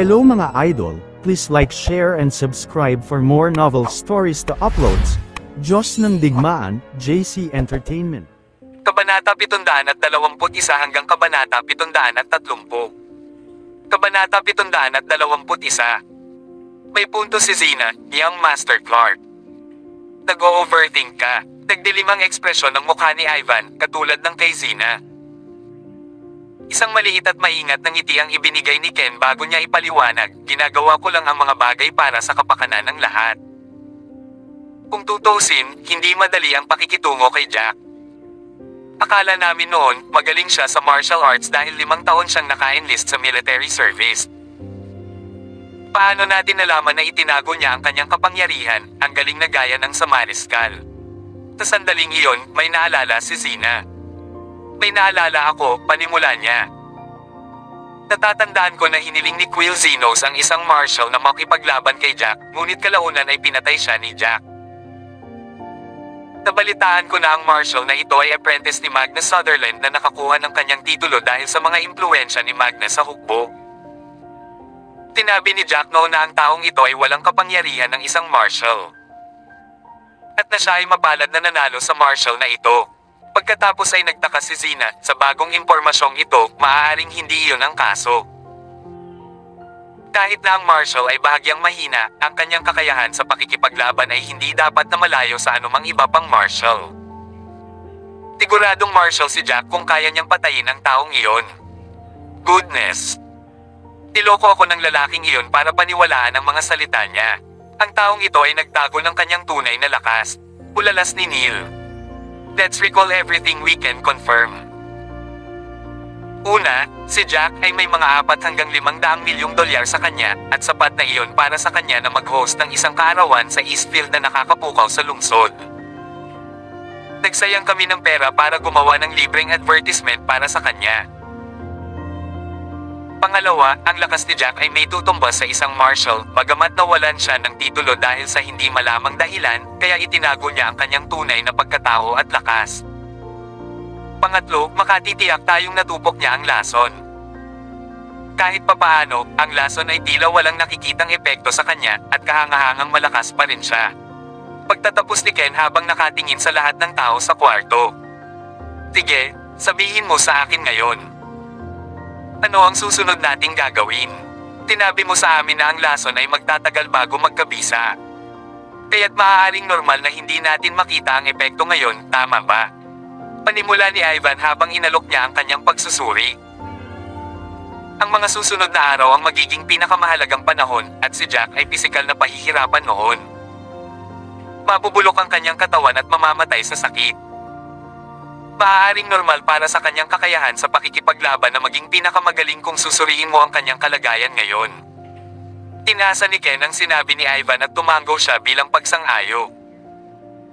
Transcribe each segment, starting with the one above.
Hello mga idol, please like, share and subscribe for more novel stories to uploads. Diyos ng Digmaan, JC Entertainment. Kabanata 721 hanggang Kabanata 730. Kabanata 721. May punto si Zina, young Master Clark. Nag-o-overthink ka. Nagdilimang ekspresyon ng mukha ni Ivan, katulad ng kay Zina. Isang maliit at maingat na ngiti ang ibinigay ni Ken bago niya ipaliwanag, ginagawa ko lang ang mga bagay para sa kapakanan ng lahat. Kung tutusin, hindi madali ang pakikitungo kay Jack. Akala namin noon, magaling siya sa martial arts dahil 5 taon siyang naka-enlist sa military service. Paano natin nalaman na itinago niya ang kanyang kapangyarihan, ang galing na gaya ng sa Mariscal? Sa sandaling iyon, may naalala si Zina. May naalala ako, panimula niya. Natatandaan ko na hiniling ni Quill Zenos ang isang marshal na makipaglaban kay Jack, ngunit kalaunan ay pinatay siya ni Jack. Nabalitaan ko na ang marshal na ito ay apprentice ni Magnus Sutherland na nakakuha ng kanyang titulo dahil sa mga impluensya ni Magnus sa hukbo. Tinabi ni Jack noon na ang taong ito ay walang kapangyarihan ng isang marshal. At na siya ay mapalad na nanalo sa marshal na ito. Pagkatapos ay nagtaka si Zina, sa bagong impormasyong ito, maaaring hindi iyon ang kaso. Kahit na ang marshal ay bahagyang mahina, ang kanyang kakayahan sa pakikipaglaban ay hindi dapat na malayo sa anumang iba pang marshal. Siguradong marshal si Jack kung kaya niyang patayin ang taong iyon. Goodness! Niloko ako ng lalaking iyon para paniwalaan ang mga salita niya. Ang taong ito ay nagtago ng kanyang tunay na lakas. Ulalas ni Neil. Let's recall everything we can confirm. Una, si Jack ay may mga 4 hanggang 500 milyong dolyar sa kanya, at sapat na iyon para sa kanya na mag-host ng isang kaarawan sa Eastfield na nakakapukaw sa lungsod. Nagsayang kami ng pera para gumawa ng libreng advertisement para sa kanya. Pangalawa, ang lakas ni Jack ay may tutumbas sa isang marshal, bagamat nawalan siya ng titulo dahil sa hindi malamang dahilan, kaya itinago niya ang kanyang tunay na pagkatao at lakas. Pangatlo, makatitiyak tayong natupok niya ang lason. Kahit papaano, ang lason ay tila walang nakikitang epekto sa kanya, at kahangahangang malakas pa rin siya. Pagtatapos ni Ken habang nakatingin sa lahat ng tao sa kwarto. Sige, sabihin mo sa akin ngayon. Ano ang susunod nating gagawin? Tinabi mo sa amin na ang lason ay magtatagal bago magkabisa. Kaya't maaaring normal na hindi natin makita ang epekto ngayon, tama ba? Panimula ni Ivan habang inalok niya ang kanyang pagsusuri. Ang mga susunod na araw ang magiging pinakamahalagang panahon, at si Jack ay pisikal na pahihirapan noon. Mabubulok ang kanyang katawan at mamamatay sa sakit. Maaaring normal para sa kanyang kakayahan sa pakikipaglaban na maging pinakamagaling kung susuriin mo ang kanyang kalagayan ngayon. Tinasa ni Ken ang sinabi ni Ivan at tumango siya bilang pagsang-ayo.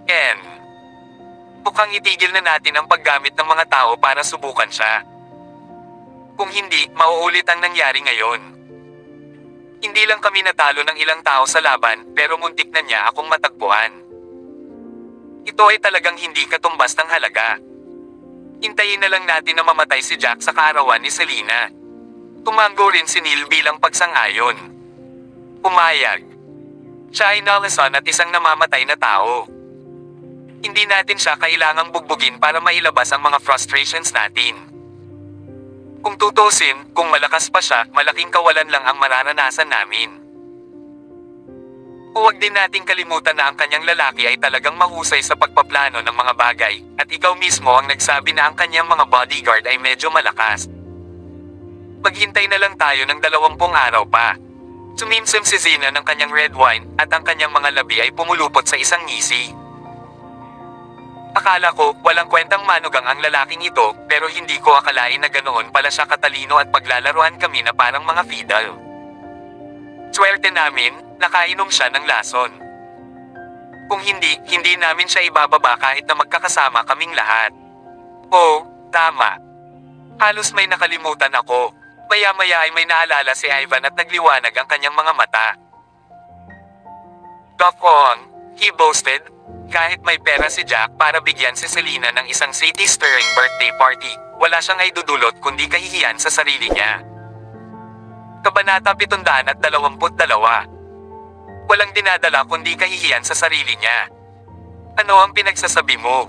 Ken, mukhang itigil na natin ang paggamit ng mga tao para subukan siya. Kung hindi, mauulit ang nangyari ngayon. Hindi lang kami natalo ng ilang tao sa laban, pero muntik na niya akong matagpuan. Ito ay talagang hindi katumbas ng halaga. Hintayin na lang natin na mamatay si Jack sa kaarawan ni Selina. Tumango rin si Neil bilang pagsang-ayon. Pumayag. Siya ay nalason at isang namamatay na tao. Hindi natin siya kailangang bugbugin para mailabas ang mga frustrations natin. Kung tutusin, kung malakas pa siya, malaking kawalan lang ang mararanasan namin. Huwag din nating kalimutan na ang kanyang lalaki ay talagang mahusay sa pagpaplano ng mga bagay, at ikaw mismo ang nagsabi na ang kanyang mga bodyguard ay medyo malakas. Maghintay na lang tayo ng 20 araw pa. Sumimsim si Zina ng kanyang red wine, at ang kanyang mga labi ay pumulupot sa isang ngisi. Akala ko, walang kwentang manugang ang lalaking ito, pero hindi ko akalain na ganoon pala siya katalino at paglalaruan kami na parang mga fiddle. Swerte namin, nakainom siya ng lason. Kung hindi, hindi namin siya ibababa kahit na magkakasama kaming lahat. Oo, tama. Halos may nakalimutan ako. Maya-maya ay may naalala si Ivan at nagliwanag ang kanyang mga mata. Gafon, he boasted. Kahit may pera si Jack para bigyan si Selina ng isang city-stirring birthday party, wala siyang aidudulot kundi kahihiyan sa sarili niya. Kabanata 722. Walang dinadala kundi kahihiyan sa sarili niya. Ano ang pinagsasabi mo?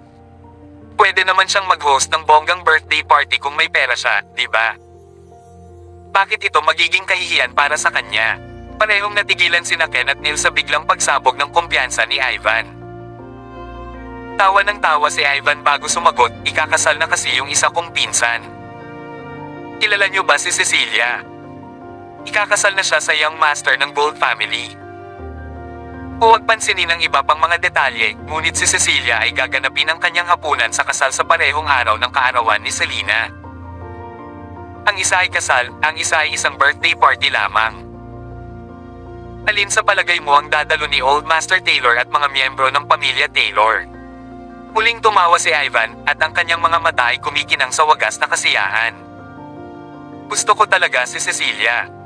Pwede naman siyang mag-host ng bonggang birthday party kung may pera siya, di ba? Bakit ito magiging kahihiyan para sa kanya? Parehong natigilan sina Ken at Neil sa biglang pagsabog ng kumpiyansa ni Ivan. Tawa ng tawa si Ivan bago sumagot, ikakasal na kasi yung isa kong pinsan. Kilala niyo ba si Cecilia? Ikakasal na siya sa young master ng Gold family. Huwag pansinin ang iba pang mga detalye, ngunit si Cecilia ay gaganapin ang kanyang hapunan sa kasal sa parehong araw ng kaarawan ni Selena. Ang isa ay kasal, ang isa ay isang birthday party lamang. Alin sa palagay mo ang dadalo ni Old Master Taylor at mga miyembro ng pamilya Taylor? Muling tumawa si Ivan, at ang kanyang mga mata ay kumikinang sa wagas na kasiyahan. Gusto ko talaga si Cecilia.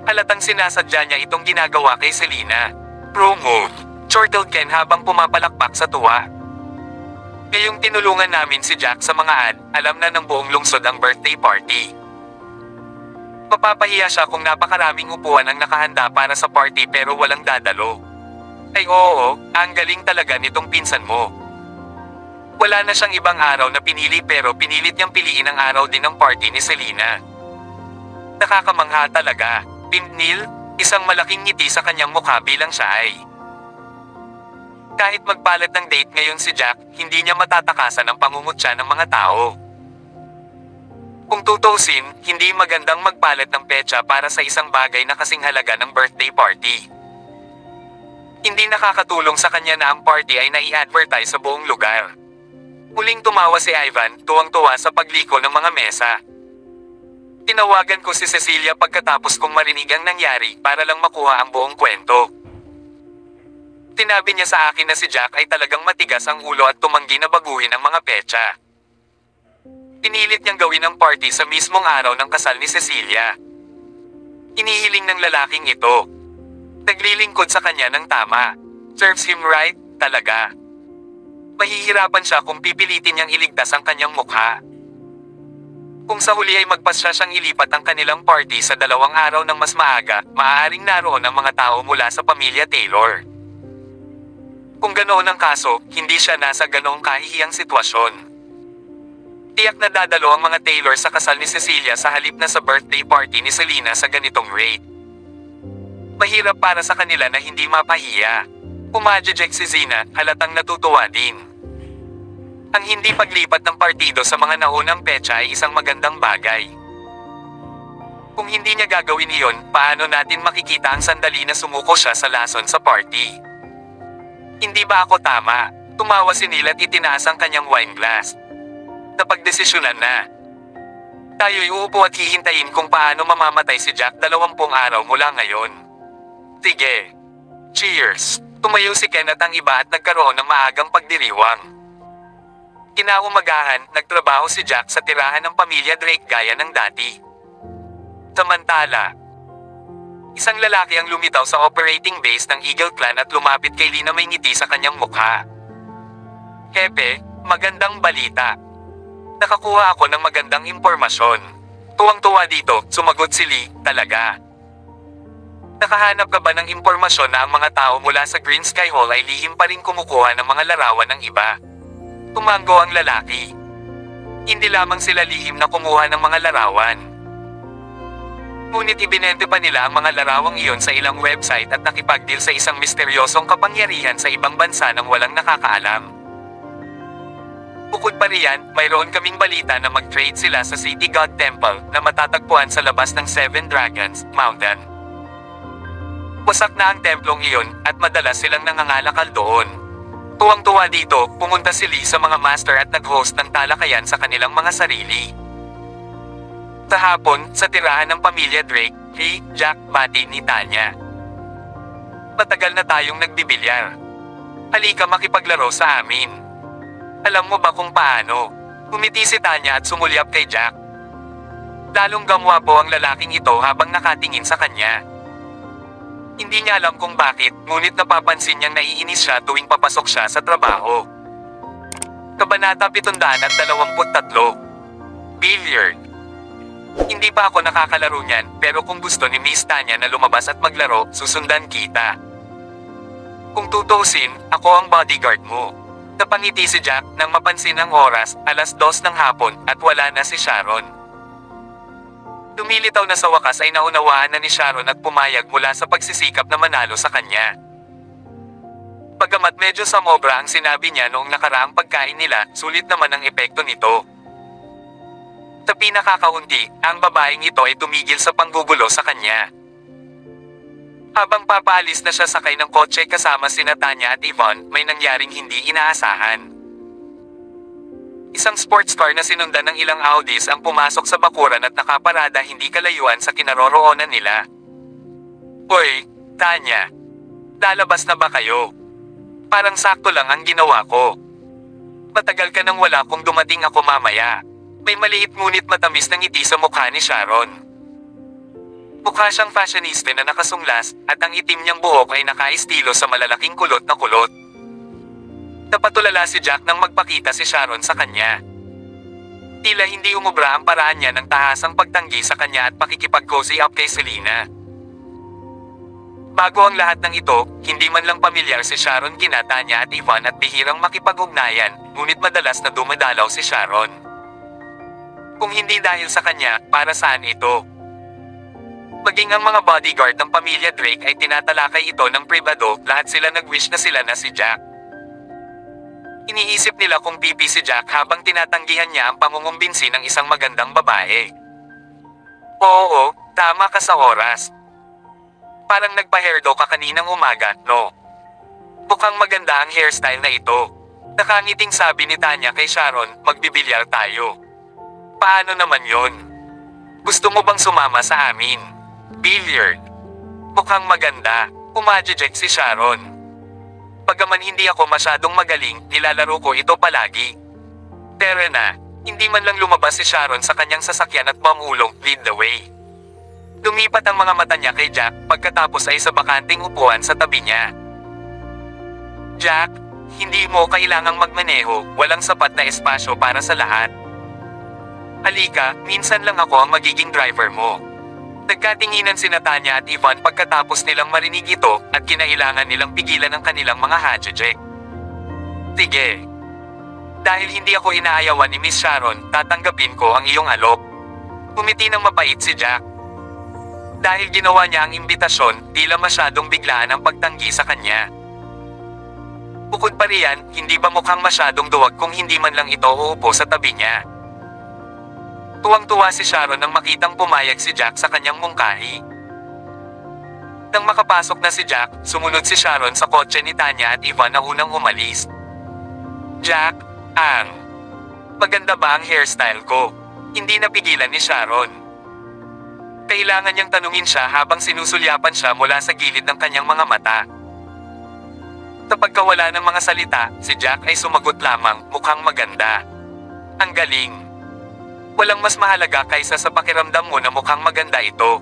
Halatang sinasadya niya itong ginagawa kay Selena. Promo, chortled Ken habang pumapalakpak sa tuwa. Ngayong tinulungan namin si Jack sa mga ad, alam na ng buong lungsod ang birthday party. Mapapahiya siya kung napakaraming upuan ang nakahanda para sa party pero walang dadalo. Ay oo, ang galing talaga nitong pinsan mo. Wala na siyang ibang araw na pinili pero pinilit niyang piliin ang araw din ng party ni Selena. Nakakamangha talaga. Neil, isang malaking ngiti sa kanyang mukha bilang siya ay. Kahit magpalat ng date ngayon si Jack, hindi niya matatakasan ang pangungutya ng mga tao. Kung tutuusin, hindi magandang magpalat ng petsa para sa isang bagay na kasing halaga ng birthday party. Hindi nakakatulong sa kanya na ang party ay nai-advertise sa buong lugar. Muling tumawa si Ivan, tuwang-tuwa sa pagliko ng mga mesa. Tinawagan ko si Cecilia pagkatapos kong marinig ang nangyari para lang makuha ang buong kwento. Tinabi niya sa akin na si Jack ay talagang matigas ang ulo at tumanggi na baguhin ang mga petsa. Pinilit niyang gawin ang party sa mismong araw ng kasal ni Cecilia. Inihiling ng lalaking ito. Naglilingkod sa kanya ng tama. Serves him right, talaga. Mahihirapan siya kung pipilitin niyang iligtas ang kanyang mukha. Kung sa huli ay magpasya siyang ilipat ang kanilang party sa 2 araw ng mas maaga, maaaring naroon ang mga tao mula sa pamilya Taylor. Kung ganoon ang kaso, hindi siya nasa ganoong kahihiyang sitwasyon. Tiyak na dadalo ang mga Taylor sa kasal ni Cecilia sa halip na sa birthday party ni Selena sa ganitong rate. Mahirap para sa kanila na hindi mapahiya. Umajejek si Zina, halatang natutuwa din. Ang hindi paglipat ng partido sa mga naunang petsa ay isang magandang bagay. Kung hindi niya gagawin iyon, paano natin makikita ang sandali na sumuko siya sa lason sa party? Hindi ba ako tama? Tumawa si Neil at itinaas ang kanyang wine glass. Napagdesisyonan na. Tayo'y uupo at hihintayin kung paano mamamatay si Jack 20 araw mula ngayon. Sige. Cheers! Tumayo si Ken at ang iba at nagkaroon ng maagang pagdiriwang. Kinaumagahan, nagtrabaho si Jack sa tirahan ng pamilya Drake gaya ng dati. Samantala, isang lalaki ang lumitaw sa operating base ng Eagle Clan at lumapit kay Lee na may ngiti sa kanyang mukha. Hepe, magandang balita. Nakakuha ako ng magandang impormasyon. Tuwang-tuwa dito, sumagot si Lee, talaga. Nakahanap ka ba ng impormasyon na ang mga tao mula sa Green Sky Hall ay lihim pa rin kumukuha ng mga larawan ng iba? Tumango ang lalaki. Hindi lamang sila lihim na kumuha ng mga larawan. Ngunit ibinente pa nila ang mga larawang iyon sa ilang website at nakipagdeal sa isang misteryosong kapangyarihan sa ibang bansa nang walang nakakaalam. Bukod pa riyan, mayroon kaming balita na mag-trade sila sa City God Temple na matatagpuan sa labas ng Seven Dragons Mountain. Wasak na ang templong iyon at madalas silang nangangalakal doon. Tuwang-tuwa dito, pumunta si Lee sa mga master at nag-host ng talakayan sa kanilang mga sarili. Sa hapon, sa tirahan ng pamilya Drake, Lee, Jack, Matty ni Tanya. Matagal na tayong nagbibilyar. Halika makipaglaro sa amin. Alam mo ba kung paano? Umiti si Tanya at sumulyap kay Jack. Lalong gamwapo ang lalaking ito habang nakatingin sa kanya. Hindi niya alam kung bakit, ngunit napapansin niyang naiinis siya tuwing papasok siya sa trabaho. Kabanata 723. Billiard. Hindi pa ako nakakalaro niyan, pero kung gusto ni Miss Tanya na lumabas at maglaro, susundan kita. Kung tutuusin, ako ang bodyguard mo. Napangiti si Jack nang mapansin ang oras, 2:00 ng hapon, at wala na si Sharon. Lumilitaw na sa wakas ay naunawaan na ni Sharon at pumayag mula sa pagsisikap na manalo sa kanya. Bagamat medyo samobra ang sinabi niya noong nakaraang pagkain nila, sulit naman ang epekto nito. Sa pinakakaunti, ang babaeng ito ay tumigil sa panggugulo sa kanya. Habang papaalis na siya sakay ng kotse kasama sina Tanya at Yvonne, may nangyaring hindi inaasahan. Isang sports car na sinundan ng ilang Audis ang pumasok sa bakuran at nakaparada hindi kalayuan sa kinaroroonan nila. "Hoy, Tanya. Lalabas na ba kayo? Parang sakto lang ang ginawa ko. Matagal ka nang wala kung dumating ako mamaya." May maliit ngunit matamis na ngiti sa mukha ni Sharon. Mukha siyang fashionista na nakasunglas, at ang itim niyang buhok ay nakaistilo sa malalaking kulot na kulot. Napatulala si Jack nang magpakita si Sharon sa kanya. Tila hindi umubra ang paraan niya ng tahasang pagtanggi sa kanya at pakikipag-cozy up kay Selena. Bago ang lahat ng ito, hindi man lang pamilyar si Sharon kina Tanya at Yvonne at bihirang makipag-ugnayan, ngunit madalas na dumadalaw si Sharon. Kung hindi dahil sa kanya, para saan ito? Maging ang mga bodyguard ng pamilya Drake ay tinatalakay ito ng pribado, lahat sila nag-wish na sila na si Jack. Iniisip nila kung pipi si Jack habang tinatanggihan niya ang pangungumbinsi ng isang magandang babae. Oo, tama ka sa oras. Parang nagpa-hairdo ka kaninang umaga, no? Mukhang maganda ang hairstyle na ito. Nakangiting sabi ni Tanya kay Sharon, magbibilyar tayo. Paano naman yon? Gusto mo bang sumama sa amin? Billiard. Mukhang maganda. Umajeject si Sharon. Pagaman hindi ako masyadong magaling, nilalaro ko ito palagi. Pero na, hindi man lang lumabas si Sharon sa kanyang sasakyan at mamulong, lead the way. Lumipat ang mga mata niya kay Jack, pagkatapos ay sa bakanting upuan sa tabi niya. Jack, hindi mo kailangang magmaneho, walang sapat na espasyo para sa lahat. Halika, minsan lang ako ang magiging driver mo. Nagkatinginan sina Tanya at Yvonne pagkatapos nilang marinig ito at kinailangan nilang pigilan ang kanilang mga hajejek. Sige. Dahil hindi ako inaayawan ni Miss Sharon, tatanggapin ko ang iyong alok. Umiti ng mapait si Jack. Dahil ginawa niya ang imbitasyon, tila masyadong biglaan ang pagtanggi sa kanya. Bukod pa riyan, hindi ba mukhang masyadong duwag kung hindi man lang ito uupo sa tabi niya? Tuwang-tuwa si Sharon nang makitang pumayag si Jack sa kanyang mungkahi. Nang makapasok na si Jack, sumunod si Sharon sa kotse ni Tanya at Yvonne na unang umalis. Jack, maganda ba ang hairstyle ko? Hindi napigilan ni Sharon. Kailangan niyang tanungin siya habang sinusulyapan siya mula sa gilid ng kanyang mga mata. Sa pagkawala ng mga salita, si Jack ay sumagot lamang, mukhang maganda. Ang galing. Walang mas mahalaga kaysa sa pakiramdam mo na mukhang maganda ito.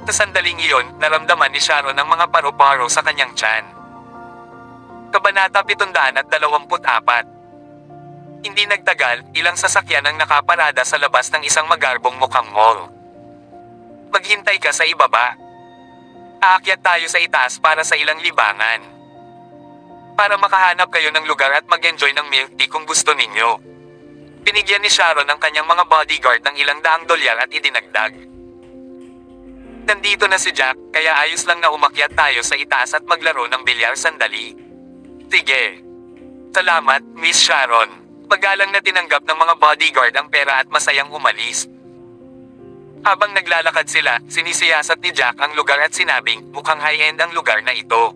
Sa sandaling iyon, naramdaman ni Sharon ang mga paru-paro sa kanyang tiyan. Kabanata 724. Hindi nagtagal, ilang sasakyan ang nakaparada sa labas ng isang magarbong mukhang mall. Maghintay ka sa ibaba. Aakyat tayo sa itaas para sa ilang libangan. Para makahanap kayo ng lugar at mag-enjoy ng milk tea kung gusto ninyo. Pinigyan ni Sharon ang kanyang mga bodyguard ng ilang daang dolyar at idinagdag. Nandito na si Jack, kaya ayos lang na umakyat tayo sa itaas at maglaro ng bilyar sandali. Sige. Salamat, Miss Sharon. Magalang na tinanggap ng mga bodyguard ang pera at masayang umalis. Habang naglalakad sila, sinisiyasat ni Jack ang lugar at sinabing, mukhang high-end ang lugar na ito.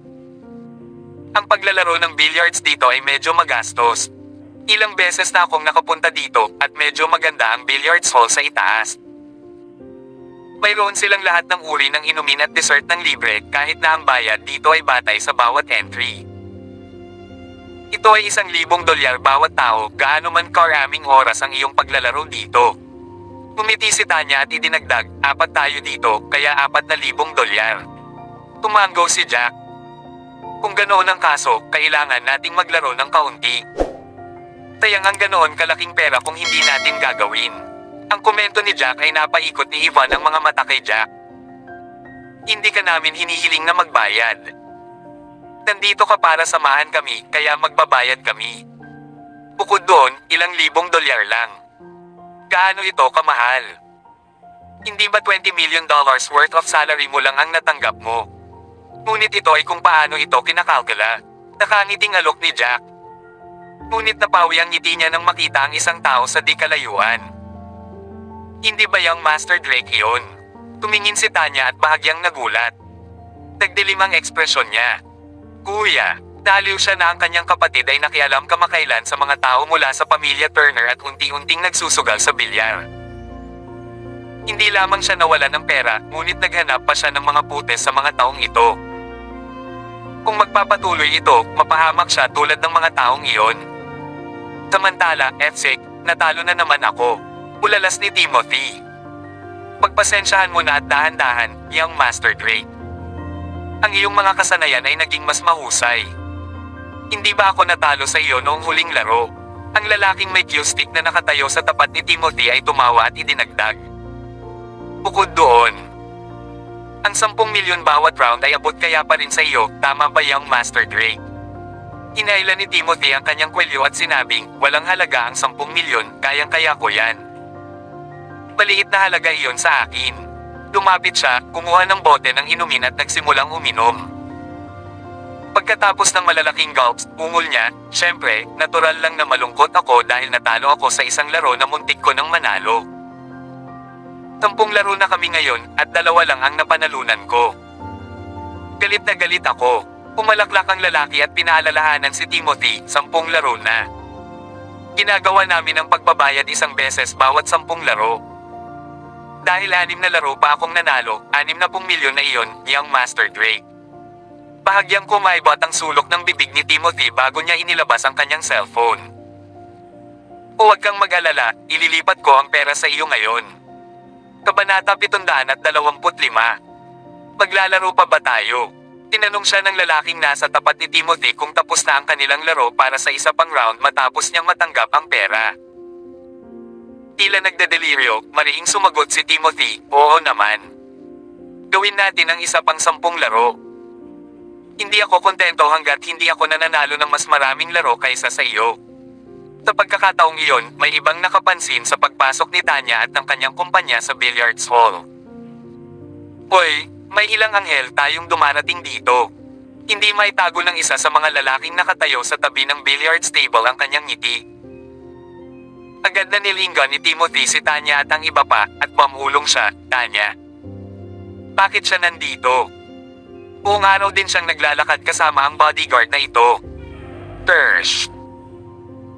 Ang paglalaro ng billiards dito ay medyo magastos. Ilang beses na akong nakapunta dito at medyo maganda ang billiards hall sa itaas. Mayroon silang lahat ng uri ng inumin at dessert ng libre kahit na ang bayad dito ay batay sa bawat entry. Ito ay $1,000 bawat tao, gaano man karaming oras ang iyong paglalaro dito. Umiti si Tanya at idinagdag, 4 tayo dito, kaya $4,000. Tumango si Jack. Kung ganoon ang kaso, kailangan nating maglaro ng kaunti. Sayang ang ganoon kalaking pera kung hindi natin gagawin. Ang komento ni Jack ay napaikot ni Ivan ang mga mata kay Jack. Hindi ka namin hinihiling na magbayad. Nandito ka para samahan kami, kaya magbabayad kami. Bukod doon, ilang libong dolyar lang. Gaano ito kamahal? Hindi ba $20 million worth of salary mo lang ang natanggap mo? Ngunit ito ay kung paano ito kinakalkula. Nakangiting alok ni Jack. Ngunit napawi ang ngiti niya nang makita ang isang tao sa di kalayuan. Hindi ba yung Master Drake iyon? Tumingin si Tanya at bahagyang nagulat. Nagdilim ang ekspresyon niya. Kuya, daliw siya na ang kanyang kapatid ay nakialam kamakailan sa mga tao mula sa pamilya Turner at unti-unting nagsusugal sa bilyar. Hindi lamang siya nawala ng pera, ngunit naghanap pa siya ng mga putes sa mga taong ito. Kung magpapatuloy ito, mapahamak siya tulad ng mga taong iyon. Samantala, Efsik, natalo na naman ako. Ulalas ni Timothy. Pagpasensyahan mo na at dahan-dahan, young Master Drake. Ang iyong mga kasanayan ay naging mas mahusay. Hindi ba ako natalo sa iyo noong huling laro? Ang lalaking may cue stick na nakatayo sa tapat ni Timothy ay tumawa at idinagdag. Bukod doon, ang 10 milyon bawat round ay abot kaya pa rin sa iyo, tama ba young Master Drake? Inailan ni Timothy ang kanyang kwelyo at sinabing, walang halaga ang 10 milyon, kayang-kaya ko yan. Maliit na halaga iyon sa akin. Lumapit siya, kumuha ng bote ng inumin at nagsimulang uminom. Pagkatapos ng malalaking gulps, ungol niya, syempre, natural lang na malungkot ako dahil natalo ako sa isang laro na muntik ko nang manalo. 10 laro na kami ngayon at 2 lang ang napanalunan ko. Galit na galit ako. Pumalaklak ang lalaki at pinaalalahanan si Timothy, 10 laro na. Ginagawa namin ang pagbabayad isang beses bawat 10 laro. Dahil 6 na laro pa akong nanalo, 60 milyon na iyon, young Master Drake. Bahagyang kumaibot ang sulok ng bibig ni Timothy bago niya inilabas ang kanyang cellphone. Huwag kang mag-alala, ililipat ko ang pera sa iyo ngayon. Kabanata 725. Maglalaro pa ba tayo? Tinanong siya ng lalaking nasa tapat ni Timothy kung tapos na ang kanilang laro para sa isa pang round matapos niyang matanggap ang pera. Tila nagdedeliryo, mariing sumagot si Timothy, oo naman. Gawin natin ang isa pang 10 laro. Hindi ako kontento hanggat hindi ako nananalo ng mas maraming laro kaysa sa iyo. Sa pagkakataong iyon, may ibang nakapansin sa pagpasok ni Tanya at ng kanyang kumpanya sa billiards hall. Hoy, may ilang anghel tayong dumarating dito. Hindi maitago ng isa sa mga lalaking nakatayo sa tabi ng billiards table ang kanyang ngiti. Agad na nilinggan ni Timothy si Tanya at ang iba pa, at mamulong siya, Tanya. Bakit siya nandito? Buong araw din siyang naglalakad kasama ang bodyguard na ito. Tersh.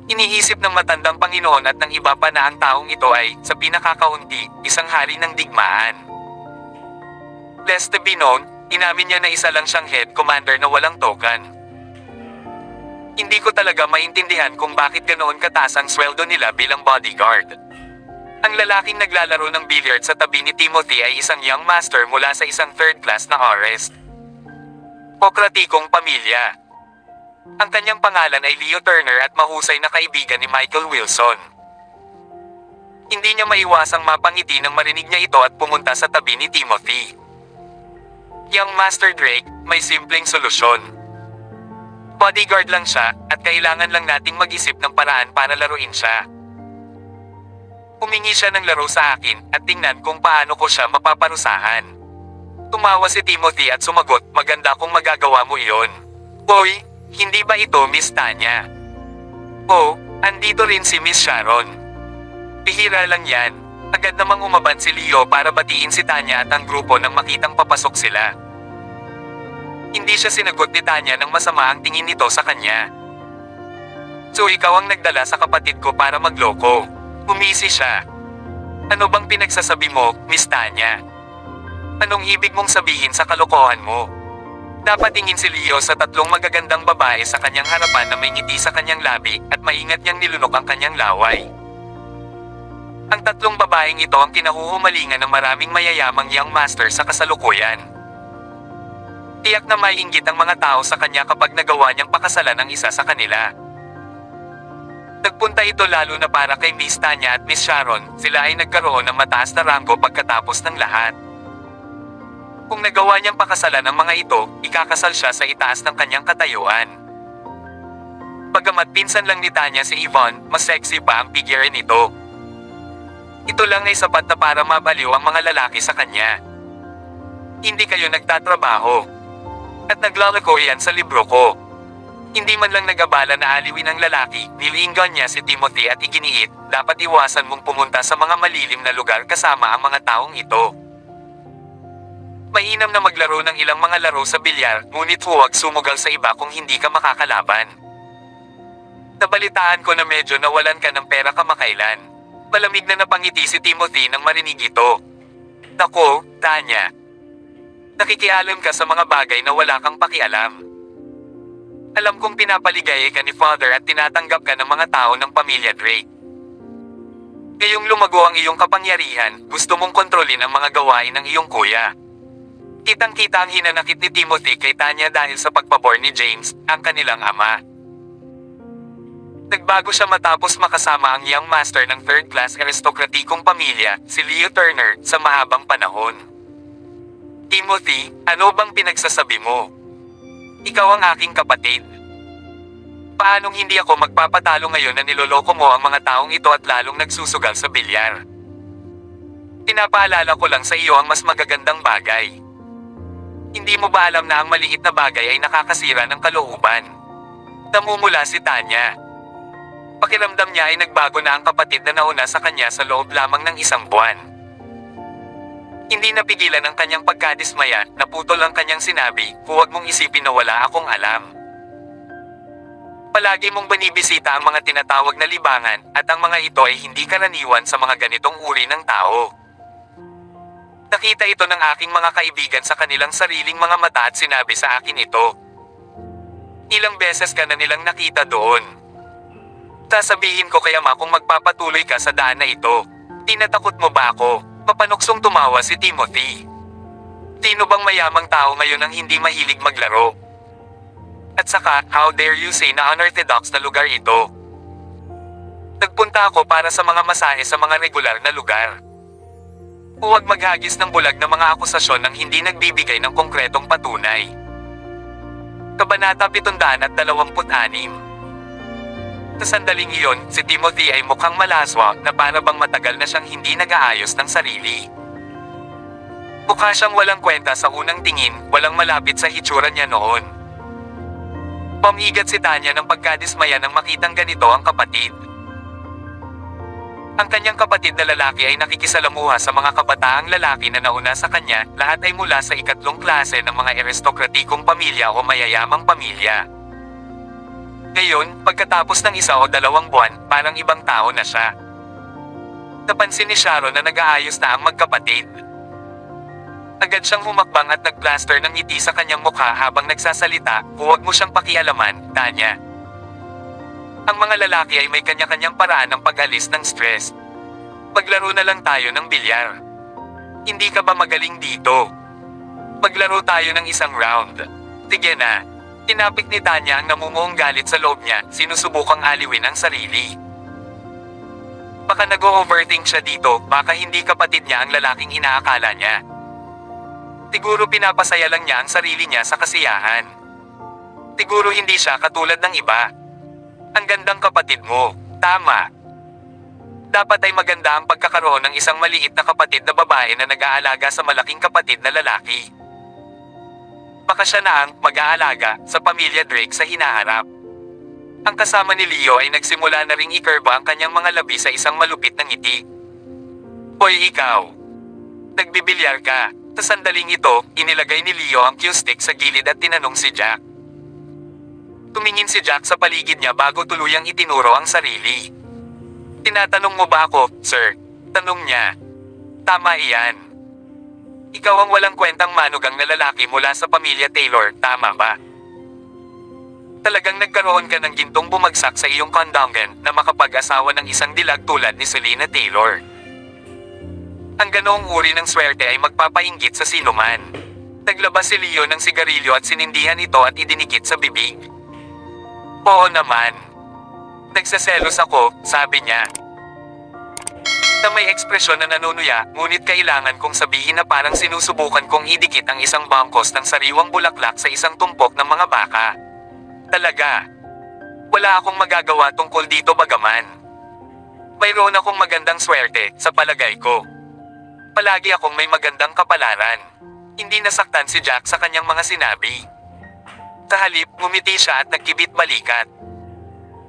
Iniisip ng matandang Panginoon at ng iba pa na ang taong ito ay, sa pinakakaunti, isang hari ng digmaan. Lest to be known, inamin niya na isa lang siyang head commander na walang token. Hindi ko talaga maintindihan kung bakit ganoon kataas ang sweldo nila bilang bodyguard. Ang lalaking naglalaro ng billiard sa tabi ni Timothy ay isang young master mula sa isang third class na arrest. Pokratikong pamilya. Ang kanyang pangalan ay Leo Turner at mahusay na kaibigan ni Michael Wilson. Hindi niya maiwasang mapangiti nang marinig niya ito at pumunta sa tabi ni Timothy. Young Master Drake, may simpleng solusyon. Bodyguard lang siya at kailangan lang nating mag-isip ng paraan para laruin siya. Humingi siya ng laro sa akin at tingnan kung paano ko siya mapaparusahan. Tumawa si Timothy at sumagot, maganda kung magagawa mo iyon. Boy, hindi ba ito Miss Tanya? Oh, andito rin si Miss Sharon. Bihira lang yan. Agad namang umaban si Leo para batiin si Tanya at ang grupo nang makitang papasok sila. Hindi siya sinagot ni Tanya nang masama ang tingin nito sa kanya. So ikaw ang nagdala sa kapatid ko para magloko. Umisi siya. Ano bang pinagsasabi mo, Miss Tanya? Anong ibig mong sabihin sa kalokohan mo? Napatingin si Leo sa 3 magagandang babae sa kanyang harapan na may ngiti sa kanyang labi at maingat niyang nilunok ang kanyang laway. Ang 3 babaeng ito ang kinahuhumalingan ng maraming mayayamang young master sa kasalukuyan. Tiyak na maiinggit ang mga tao sa kanya kapag nagawa niyang pakasalan ang isa sa kanila. Nagpunta ito lalo na para kay Miss Tanya at Miss Sharon, sila ay nagkaroon ng mataas na ranggo pagkatapos ng lahat. Kung nagawa niyang pakasalan ang mga ito, ikakasal siya sa itaas ng kanyang katayuan. Bagamat pinsan lang ni Tanya si Yvonne, mas sexy pa ang figure nito. Ito lang ay sapat na para mabaliw ang mga lalaki sa kanya. Hindi kayo nagtatrabaho. At naglalako iyan sa libro ko. Hindi man lang nag-abala na aliwin ang lalaki, niliinggan niya si Timothy at iginiit, dapat iwasan mong pumunta sa mga malilim na lugar kasama ang mga taong ito. Mainam na maglaro ng ilang mga laro sa bilyar, ngunit huwag sumugal sa iba kung hindi ka makakalaban. Nabalitaan ko na medyo nawalan ka ng pera kamakailan. Malamig na napangiti si Timothy nang marinig ito. Nako, Tanya. Nakikialam ka sa mga bagay na wala kang pakialam. Alam kong pinapaligaya ka ni Father at tinatanggap ka ng mga tao ng pamilya Drake. Ngayong lumago ang iyong kapangyarihan, gusto mong kontrolin ang mga gawain ng iyong kuya. Kitang-kita ang hinanakit ni Timothy kay Tanya dahil sa pagpabor ni James, ang kanilang ama. Nagbago siya matapos makasama ang young master ng third-class aristokratikong pamilya, si Leo Turner, sa mahabang panahon. Timothy, ano bang pinagsasabi mo? Ikaw ang aking kapatid. Paanong hindi ako magpapatalo ngayon na niloloko mo ang mga taong ito at lalong nagsusugal sa bilyar? Pinapaalala ko lang sa iyo ang mas magagandang bagay. Hindi mo ba alam na ang maliit na bagay ay nakakasira ng kalooban? Namumula si Tanya. Pakiramdam niya ay nagbago na ang kapatid na nauna sa kanya sa loob lamang ng isang buwan. Hindi napigilan ang kanyang pagkadismaya, naputol ang kanyang sinabi, huwag mong isipin na wala akong alam. Palagi mong binibisita ang mga tinatawag na libangan, at ang mga ito ay hindi karaniwan sa mga ganitong uri ng tao. Nakita ito ng aking mga kaibigan sa kanilang sariling mga mata at sinabi sa akin ito. Ilang beses ka na nilang nakita doon. Sasabihin ko kay ama kung magpapatuloy ka sa daan na ito. Tinatakot mo ba ako? Mapanuksong tumawa si Timothy. Sino bang mayamang tao ngayon ang hindi mahilig maglaro? At saka, how dare you say na unorthodox na lugar ito? Nagpunta ako para sa mga masahe sa mga regular na lugar. Huwag maghagis ng bulag na mga akusasyon ng hindi nagbibigay ng konkretong patunay. Kabanata 726. Sa sandaling iyon, si Timothy ay mukhang malaswa na para bang matagal na siyang hindi nag-aayos ng sarili. Mukha siyang walang kwenta sa unang tingin, walang malapit sa hitsura niya noon. Pamigat si Tanya ng pagkadismaya nang makitang ganito ang kapatid. Ang kanyang kapatid na lalaki ay nakikisalamuha sa mga kabataang lalaki na nauna sa kanya, lahat ay mula sa ikatlong klase ng mga aristokratikong pamilya o mayayamang pamilya. Ngayon, pagkatapos ng 1 o 2 buwan, parang ibang tao na siya. Napansin ni Sharon na nag-aayos na ang magkapatid. Agad siyang humakbang at nagplaster ng ngiti sa kanyang mukha habang nagsasalita, huwag mo siyang pakialaman, Tanya. Ang mga lalaki ay may kanya-kanyang paraan ng pag-alis ng stress. Maglaro na lang tayo ng bilyar. Hindi ka ba magaling dito? Maglaro tayo ng isang round. Sige na. Tinapik ni Tanya ang namumuong galit sa loob niya, sinusubukang aliwin ang sarili. Baka nag-overthink siya dito, baka hindi kapatid niya ang lalaking inaakala niya. Siguro pinapasaya lang niya ang sarili niya sa kasiyahan. Siguro hindi siya katulad ng iba. Ang gandang kapatid mo, tama. Dapat ay maganda ang pagkakaroon ng isang maliit na kapatid na babae na nag-aalaga sa malaking kapatid na lalaki. Baka siya na ang mag-aalaga sa pamilya Drake sa hinaharap. Ang kasama ni Leo ay nagsimula na ring ikurba ang kanyang mga labi sa isang malupit na ngiti. Hoy ikaw! Nagbibilyar ka. Sa sandaling ito, inilagay ni Leo ang cue stick sa gilid at tinanong si Jack. Tumingin si Jack sa paligid niya bago tuluyang itinuro ang sarili. Tinatanong mo ba ako, sir? Tanong niya. Tama iyan. Ikaw ang walang kwentang manugang na lalaki mula sa pamilya Taylor, tama ba? Talagang nagkaroon ka ng gintong bumagsak sa iyong kondongan na makapag-asawa ng isang dilag tulad ni Selena Taylor. Ang ganoong uri ng swerte ay magpapainggit sa sinuman. Naglabas si Leo ng sigarilyo at sinindihan ito at idinikit sa bibig. Oo naman. Nagseselos ako, sabi niya. Na may ekspresyon na nanunuya, ngunit kailangan kong sabihin na parang sinusubukan kong idikit ang isang bangkos ng sariwang bulaklak sa isang tumpok ng mga baka. Talaga. Wala akong magagawa tungkol dito bagaman. Mayroon akong magandang swerte, sa palagay ko. Palagi akong may magandang kapalaran. Hindi nasaktan si Jack sa kanyang mga sinabi. Sa halip, ngumiti siya at nagkibit balikat.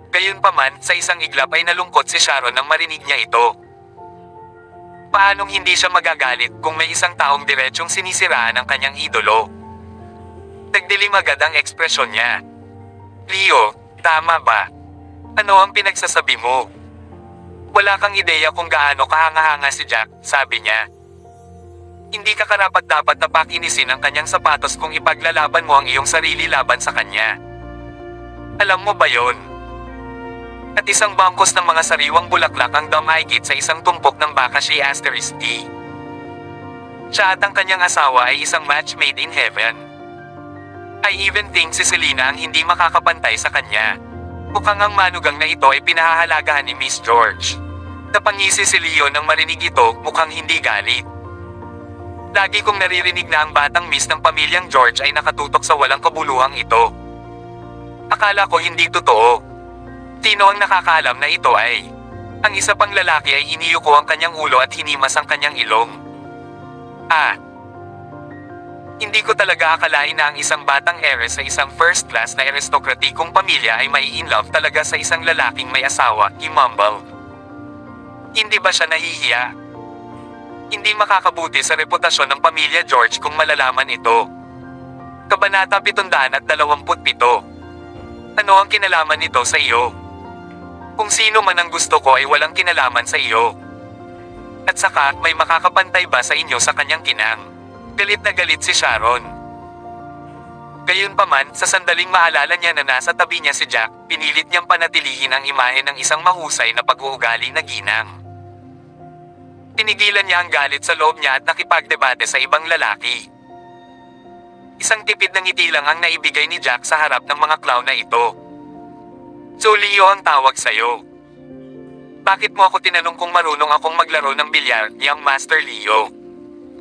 Gayunpaman, sa isang iglap ay nalungkot si Sharon nang marinig niya ito. Paanong hindi siya magagalit kung may isang taong diretsyong sinisiraan ang kanyang idolo? Nagdilim agad ang ekspresyon niya. Leo, tama ba? Ano ang pinagsasabi mo? Wala kang ideya kung gaano kahanga-hanga si Jack, sabi niya. Hindi ka karapat-dapat na pakinisin ang kanyang sapatos kung ipaglalaban mo ang iyong sarili laban sa kanya. Alam mo ba yon? At isang bangkos ng mga sariwang bulaklak ang dumahigit sa isang tumpok ng baka si Asterisk T. Siya at ang kanyang asawa ay isang match made in heaven. I even think si Selena ang hindi makakapantay sa kanya. Mukhang ang manugang na ito ay pinahahalagahan ni Miss George. Napangisi si Leo nang marinig ito, mukhang hindi galit. Lagi kong naririnig na ang batang miss ng pamilyang George ay nakatutok sa walang kabuluhang ito. Akala ko hindi totoo. Sino ang nakakaalam na ito ay? Ang isa pang lalaki ay iniyuko ang kanyang ulo at hinimas ang kanyang ilong. Hindi ko talaga akalain na ang isang batang heiress sa isang first class na aristokratikong pamilya ay mai-inlove talaga sa isang lalaking may asawa, he mumbled. Hindi ba siya nahihiya? Hindi makakabuti sa reputasyon ng pamilya George kung malalaman ito. Kabanata 727. Ano ang kinalaman nito sa iyo? Kung sino man ang gusto ko ay walang kinalaman sa iyo. At saka, may makakapantay ba sa inyo sa kanyang kinang? Galit na galit si Sharon. Gayunpaman, sa sandaling maalala niya na nasa tabi niya si Jack, pinilit niyang panatilihin ang imahe ng isang mahusay na pag-uugali na ginang. Tinigilan niya ang galit sa loob niya at nakipagdebate sa ibang lalaki. Isang tipid ng ngiti lang ang naibigay ni Jack sa harap ng mga clown na ito. So Leo ang tawag sa'yo. Bakit mo ako tinanong kung marunong akong maglaro ng bilyar, young Master Leo?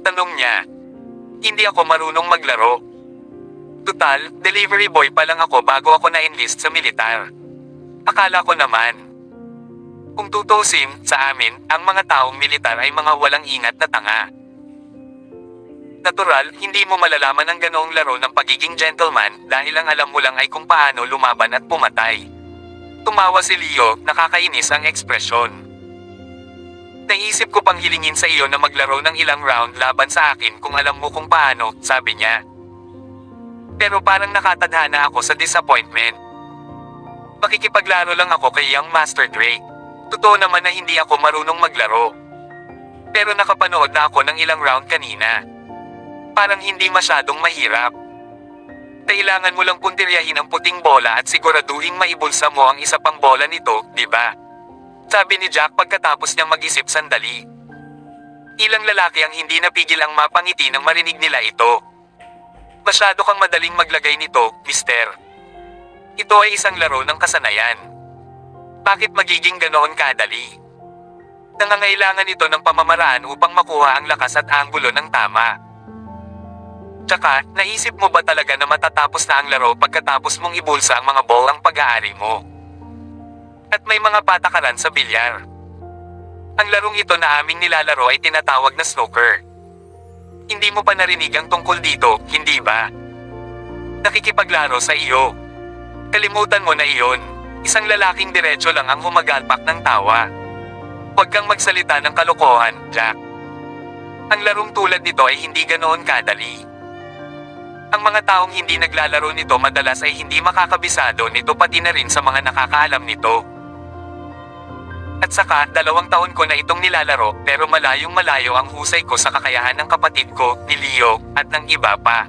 Tanong niya. Hindi ako marunong maglaro. Tutal, delivery boy pa lang ako bago ako na-enlist sa militar. Akala ko naman. Kung tutusin, sa amin, ang mga taong militar ay mga walang ingat na tanga. Natural, hindi mo malalaman ang ganoong laro ng pagiging gentleman dahil ang alam mo lang ay kung paano lumaban at pumatay. Tumawa si Leo, nakakainis ang ekspresyon. Naisip ko pang hilingin sa iyo na maglaro ng ilang round laban sa akin kung alam mo kung paano, sabi niya. Pero parang nakatadhana ako sa disappointment. Makikipaglaro lang ako kay young Master Drake. Totoo naman na hindi ako marunong maglaro. Pero nakapanood na ako ng ilang round kanina. Parang hindi masyadong mahirap. Kailangan mo lang puntiryahin ang puting bola at siguraduhing maibulsa mo ang isa pang bola nito, di ba? Sabi ni Jack pagkatapos niyang mag-isip sandali. Ilang lalaki ang hindi napigil ang mapangiti nang marinig nila ito. Masyado kang madaling maglagay nito, mister. Ito ay isang laro ng kasanayan. Bakit magiging ganoon kadali? Nangangailangan ito ng pamamaraan upang makuha ang lakas at anggulo ng tama. Tsaka, naisip mo ba talaga na matatapos na ang laro pagkatapos mong ibulsa ang mga bolang pag-aari mo? At may mga patakaran sa bilyar. Ang larong ito na aming nilalaro ay tinatawag na snooker. Hindi mo pa narinig ang tungkol dito, hindi ba? Nakikipaglaro sa iyo. Kalimutan mo na iyon. Isang lalaking diretso lang ang humagalpak ng tawa. Huwag kang magsalita ng kalokohan, Jack. Ang larong tulad nito ay hindi ganoon kadali. Ang mga taong hindi naglalaro nito madalas ay hindi makakabisado nito pati na rin sa mga nakakaalam nito. At saka, 2 taon ko na itong nilalaro pero malayong malayo ang husay ko sa kakayahan ng kapatid ko, ni Leo, at ng iba pa.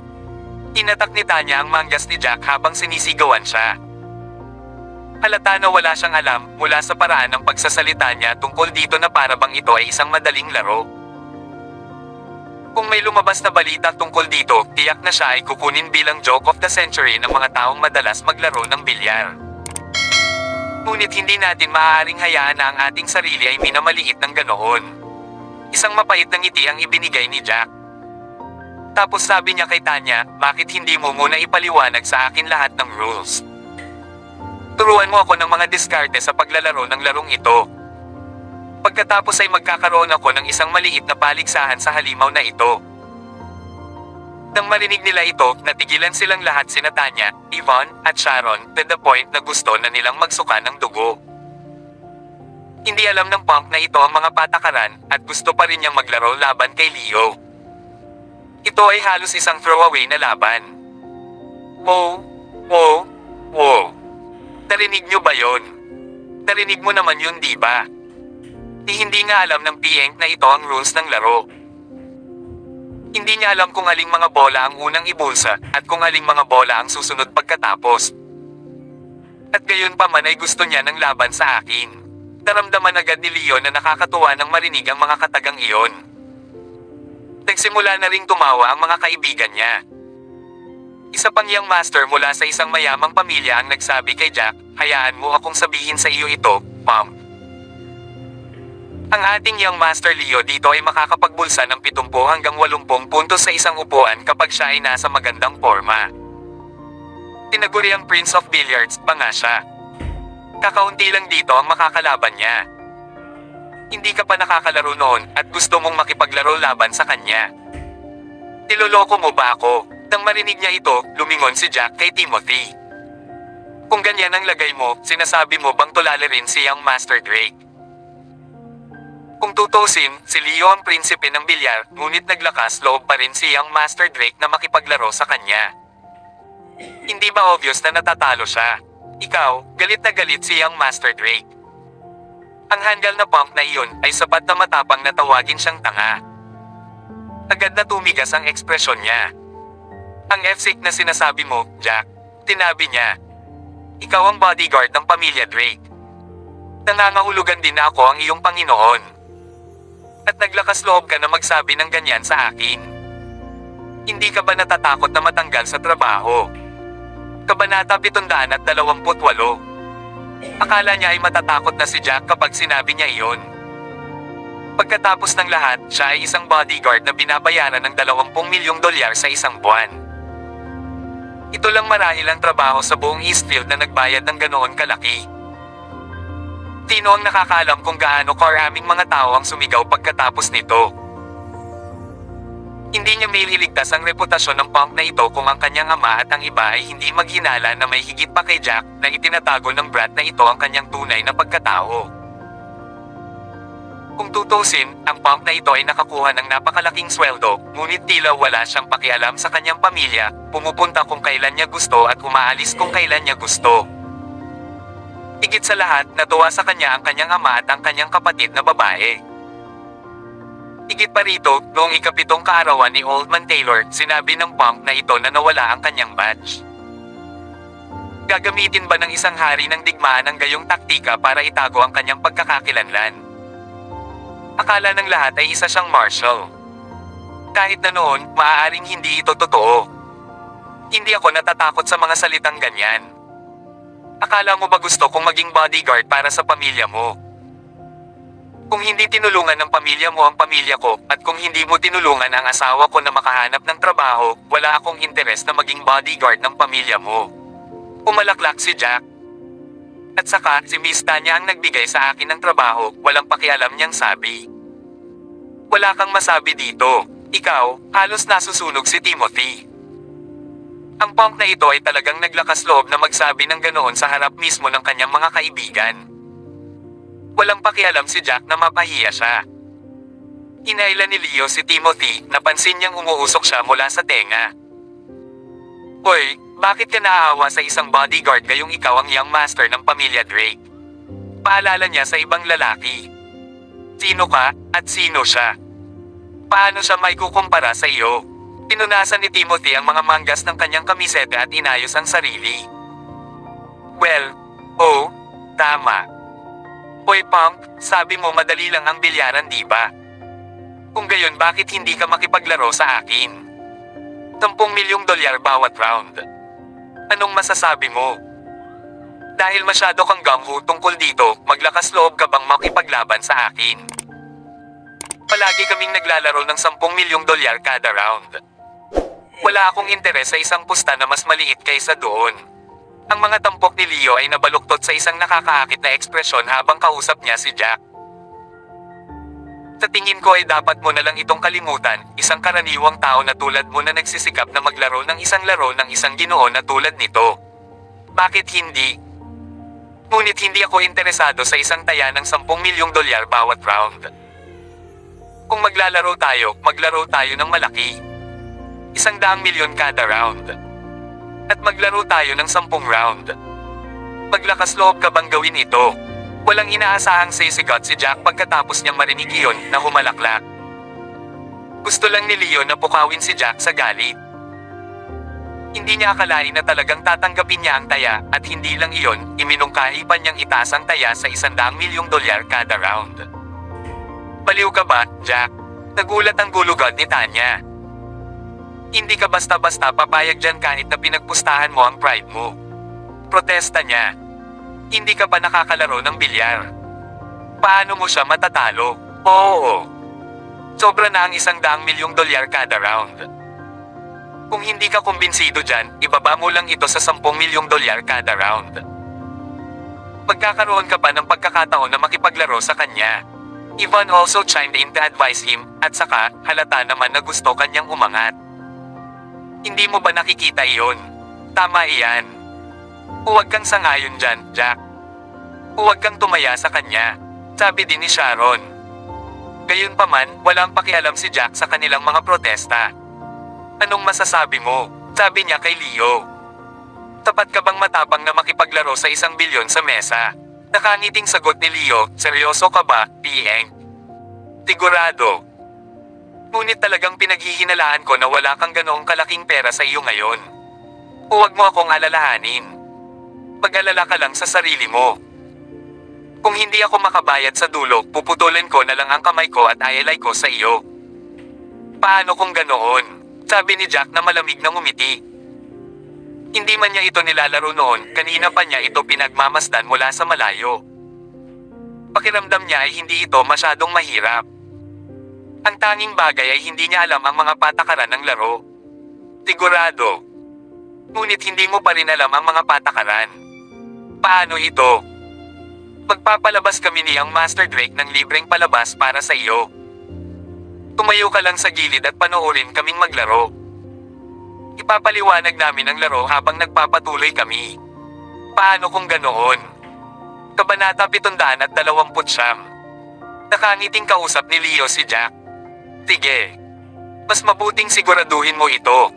Inatak ni Tanya ang manggas ni Jack habang sinisigawan siya. Halata na wala siyang alam mula sa paraan ng pagsasalita niya tungkol dito na para bang ito ay isang madaling laro. Kung may lumabas na balita tungkol dito, tiyak na siya ay kukunin bilang joke of the century ng mga taong madalas maglaro ng bilyar. Ngunit hindi natin maaaring hayaan na ang ating sarili ay minamaliit ng ganoon. Isang mapait na ngiti ang ibinigay ni Jack. Tapos sabi niya kay Tanya, bakit hindi mo muna ipaliwanag sa akin lahat ng rules? Turuan mo ako ng mga diskarte sa paglalaro ng larong ito. Pagkatapos ay magkakaroon ako ng isang maliit na paligsahan sa halimaw na ito. Nang marinig nila ito, natigilan silang lahat sina Tanya, Yvonne, at Sharon, to the point na gusto na nilang magsuka ng dugo. Hindi alam ng Punk na ito ang mga patakaran, at gusto pa rin niyang maglaro laban kay Leo. Ito ay halos isang throwaway na laban. Wow! Wow! Wow! Narinig niyo ba yon? Narinig mo naman yun, di ba? Hindi nga alam ng Pieng na ito ang rules ng laro. Hindi niya alam kung aling mga bola ang unang ibulsa, at kung aling mga bola ang susunod pagkatapos. At gayon pa man ay gusto niya ng laban sa akin. Naramdaman agad ni Leo na nakakatuwa nang marinig ang mga katagang iyon. Nagsimula na ring tumawa ang mga kaibigan niya. Isa pang young master mula sa isang mayamang pamilya ang nagsabi kay Jack, hayaan mo akong sabihin sa iyo ito, Pump. Ang ating young master Leo dito ay makakapagbulsa ng 70 hanggang 80 puntos sa isang upuan kapag siya ay nasa magandang forma. Tinaguri ang Prince of Billiards pa nga siya. Kakaunti lang dito ang makakalaban niya. Hindi ka pa nakakalaro noon at gusto mong makipaglaro laban sa kanya. Niloloko mo ba ako? Nang marinig niya ito, lumingon si Jack kay Timothy. Kung ganyan ang lagay mo, sinasabi mo bang tulala rin si young Master Drake? Kung tutusin, si Leo ang prinsipe ng bilyar, ngunit naglakas loob pa rin si young Master Drake na makipaglaro sa kanya. Hindi ba obvious na natatalo siya? Ikaw, galit na galit si young Master Drake. Ang handgal na Punk na iyon ay sapat na matapang na tawagin siyang tanga. Agad na tumigas ang ekspresyon niya. Ang F-sick na sinasabi mo, Jack, tinabi niya. Ikaw ang bodyguard ng pamilya Drake. Nangangahulugan din na ako ang iyong Panginoon. At naglakas loob ka na magsabi ng ganyan sa akin. Hindi ka ba natatakot na matanggal sa trabaho? Kabanata 728. Akala niya ay matatakot na si Jack kapag sinabi niya iyon. Pagkatapos ng lahat, siya ay isang bodyguard na binabayaran ng $20 milyong sa isang buwan. Ito lang marahil ang trabaho sa buong Eastfield na nagbayad ng ganoon kalaki. Tino ang nakakaalam kung gaano karaming mga tao ang sumigaw pagkatapos nito. Hindi niya maililigtas ang reputasyon ng Punk na ito kung ang kanyang ama at ang iba ay hindi maghinala na may higit pa kay Jack na itinatago ng brat na ito ang kanyang tunay na pagkatao. Kung tutusin, ang Punk na ito ay nakakuha ng napakalaking sweldo, ngunit tila wala siyang pakialam sa kanyang pamilya, pumupunta kung kailan niya gusto at umaalis kung kailan niya gusto. Higit sa lahat, natuwa sa kanya ang kanyang ama at ang kanyang kapatid na babae. Higit pa rito, noong ika-7 kaarawan ni Old Man Taylor, sinabi ng Punk na ito na nawala ang kanyang badge. Gagamitin ba ng isang hari ng digmaan ang gayong taktika para itago ang kanyang pagkakakilanlan? Akala ng lahat ay isa siyang marshal. Kahit na noon, maaaring hindi ito totoo. Hindi ako natatakot sa mga salitang ganyan. Akala mo ba gusto kong maging bodyguard para sa pamilya mo? Kung hindi tinulungan ng pamilya mo ang pamilya ko, at kung hindi mo tinulungan ang asawa ko na makahanap ng trabaho, wala akong interes na maging bodyguard ng pamilya mo. Umalaklak si Jack. At saka, si Miss Tanya ang nagbigay sa akin ng trabaho, walang pakialam niyang sabi. Wala kang masabi dito. Ikaw, halos nasusunog si Timothy. Ang Punk na ito ay talagang naglakas loob na magsabi ng ganoon sa harap mismo ng kanyang mga kaibigan. Walang pakialam si Jack na mapahiya siya. Hinailan ni Leo si Timothy, napansin niyang umuusok siya mula sa tenga. Hoy, bakit ka naaawa sa isang bodyguard gayong ikaw ang young master ng pamilya Drake? Paalala niya sa ibang lalaki. Sino ka, at sino siya? Paano siya may kukumpara sa iyo? Pinunasan ni Timothy ang mga manggas ng kanyang kamisete at inayos ang sarili. Well, tama. Hoy Punk, sabi mo madali lang ang bilyaran di ba? Kung gayon bakit hindi ka makipaglaro sa akin? $10 milyong bawat round. Anong masasabi mo? Dahil masyado kang gangho tungkol dito, maglakas loob ka bang makipaglaban sa akin? Palagi kaming naglalaro ng 10 milyong dolyar kada round. Wala akong interes sa isang pusta na mas maliit kaysa doon. Ang mga tampok ni Leo ay nabaluktot sa isang nakakaakit na ekspresyon habang kausap niya si Jack. Sa tingin ko ay dapat mo na lang itong kalimutan, isang karaniwang tao na tulad mo na nagsisikap na maglaro ng isang laro ng isang ginoo na tulad nito. Bakit hindi? Ngunit hindi ako interesado sa isang taya ng 10 milyong dolyar bawat round. Kung maglaro tayo ng malaki. 100 milyon kada round. At maglaro tayo ng 10 round. Maglakas loob ka bang gawin ito? Walang inaasahang sisigot si Jack pagkatapos niyang marinig iyon na humalaklak. Gusto lang ni Leo na pukawin si Jack sa galit. Hindi niya akalain na talagang tatanggapin niya ang taya at hindi lang iyon, iminungkahi pa niyang itaas ang taya sa 100 milyong dolyar kada round. Baliw ka ba, Jack? Nagulat ang gulugod ni Tanya. Hindi ka basta-basta papayag dyan kahit na pinagpustahan mo ang pride mo. Protesta niya. Hindi ka pa nakakalaro ng bilyar. Paano mo siya matatalo? Oo. Sobra na ang 100 milyong dolyar kada round. Kung hindi ka kumbinsido dyan, ibaba mo lang ito sa 10 milyong dolyar kada round. Magkakaroon ka pa ng pagkakataon na makipaglaro sa kanya. Ivan also chimed in to advise him, at saka, halata naman na gusto kanyang umangat. Hindi mo ba nakikita iyon? Tama iyan. Huwag kang sangayon dyan, Jack. Huwag kang tumaya sa kanya, sabi din ni Sharon. Gayunpaman, walang pakialam si Jack sa kanilang mga protesta. Anong masasabi mo? Sabi niya kay Leo. Tapat ka bang matapang na makipaglaro sa 1 bilyon sa mesa? Nakangiting sagot ni Leo, seryoso ka ba, Pieng? Sigurado. Ngunit talagang pinaghihinalaan ko na wala kang ganoong kalaking pera sa iyo ngayon. Huwag mo akong alalahanin. Pag-alala ka lang sa sarili mo. Kung hindi ako makabayad sa dulo, puputulin ko na lang ang kamay ko at ayalay ko sa iyo. Paano kung ganoon? Sabi ni Jack na malamig na ngumiti. Hindi man niya ito nilalaro noon, kanina pa niya ito pinagmamasdan mula sa malayo. Pakiramdam niya ay hindi ito masyadong mahirap. Ang tanging bagay ay hindi niya alam ang mga patakaran ng laro. Sigurado. Ngunit hindi mo pa rin alam ang mga patakaran. Paano ito? Magpapalabas kami niyang Master Drake ng libreng palabas para sa iyo. Tumayo ka lang sa gilid at panoorin kaming maglaro. Ipapaliwanag namin ang laro habang nagpapatuloy kami. Paano kung ganoon? Kabanata 729. Nakangiting kausap ni Leo si Jack. Sige. Mas mabuting siguraduhin mo ito.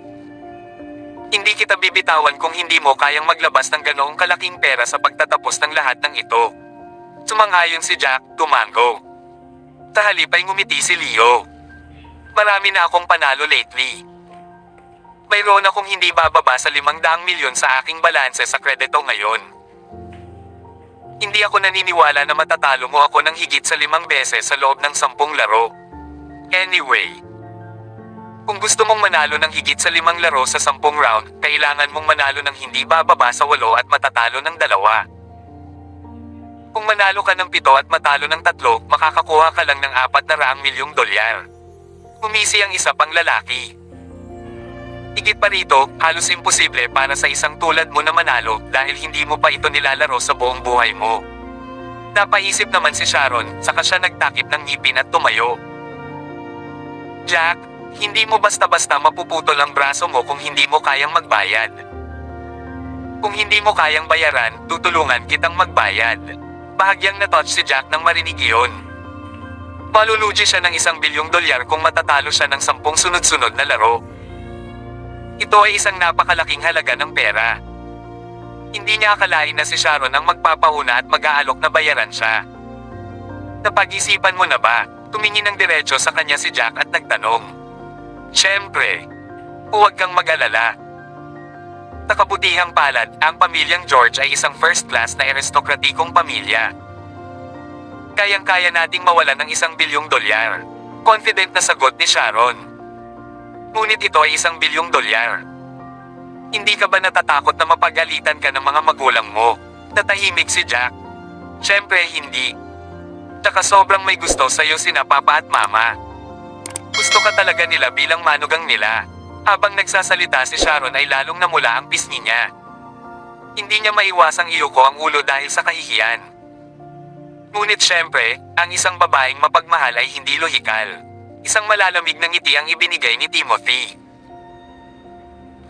Hindi kita bibitawan kung hindi mo kayang maglabas ng ganoong kalaking pera sa pagtatapos ng lahat ng ito. Sumang-ayon si Jack, tumango. Sa halip ay ngumiti si Leo. Marami na akong panalo lately. Mayroon akong hindi bababa sa 500 milyon sa aking balanse sa kredito ngayon. Hindi ako naniniwala na matatalo mo ako ng higit sa 5 beses sa loob ng 10 laro. Anyway, kung gusto mong manalo ng higit sa 5 laro sa 10 round, kailangan mong manalo ng hindi bababa sa 8 at matatalo ng 2. Kung manalo ka ng 7 at matalo ng 3, makakakuha ka lang ng 400 milyong dolyar. Umisi ang isa pang lalaki. Higit pa rito, halos imposible para sa isang tulad mo na manalo dahil hindi mo pa ito nilalaro sa buong buhay mo. Napaisip naman si Sharon, saka siya nagtakip ng ngipin at tumayo. Jack, hindi mo basta-basta mapuputol ang braso mo kung hindi mo kayang magbayad. Kung hindi mo kayang bayaran, tutulungan kitang magbayad. Bahagyang na-touch si Jack nang marinig iyon. Malulugi siya ng 1 bilyong dolyar kung matatalo siya ng 10 sunod-sunod na laro. Ito ay isang napakalaking halaga ng pera. Hindi niya akalain na si Sharon ang magpapauna at mag-aalok na bayaran siya. Napag-isipan mo na ba? Tumingin ng diretso sa kanya si Jack at nagtanong. Siyempre. Huwag kang mag-alala. Sa kabutihang palad, ang pamilyang George ay isang first-class na aristokratikong pamilya. Kayang-kaya nating mawalan ng 1 bilyong dolyar. Confident na sagot ni Sharon. Ngunit ito ay 1 bilyong dolyar. Hindi ka ba natatakot na mapagalitan ka ng mga magulang mo? Natahimik si Jack. Siyempre hindi. Tsaka sobrang may gusto sa'yo sina Papa at Mama. Gusto ka talaga nila bilang manugang nila. Habang nagsasalita si Sharon ay lalong namula ang pisngi niya. Hindi niya maiwasang iyuko ang ulo dahil sa kahihiyan. Ngunit syempre, ang isang babaeng mapagmahal ay hindi lohikal. Isang malalamig na ngiti ang ibinigay ni Timothy.